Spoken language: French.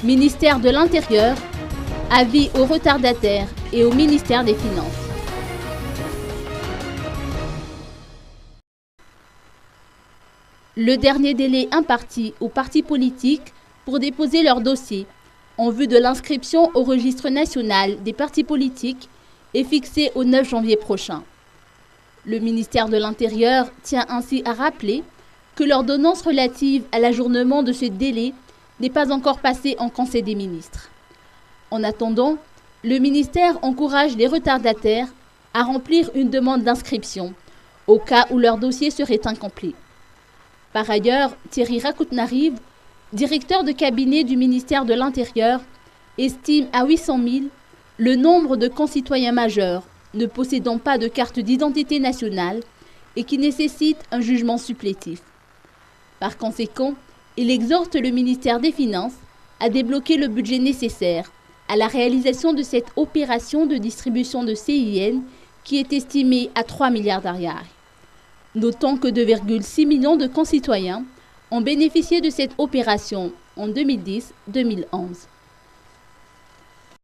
Ministère de l'Intérieur, avis aux retardataires et au ministère des Finances. Le dernier délai imparti aux partis politiques pour déposer leur dossier en vue de l'inscription au registre national des partis politiques est fixé au 9 janvier prochain. Le ministère de l'Intérieur tient ainsi à rappeler que l'ordonnance relative à l'ajournement de ce délai n'est pas encore passée en Conseil des ministres. En attendant, le ministère encourage les retardataires à remplir une demande d'inscription au cas où leur dossier serait incomplet. Par ailleurs, Thierry Rakoutnariv, directeur de cabinet du ministère de l'Intérieur, estime à 800 000 le nombre de concitoyens majeurs ne possédant pas de carte d'identité nationale et qui nécessitent un jugement supplétif. Par conséquent, il exhorte le ministère des Finances à débloquer le budget nécessaire à la réalisation de cette opération de distribution de CIN qui est estimée à 3 milliards d'ariary. Notons que 2,6 millions de concitoyens ont bénéficié de cette opération en 2010-2011.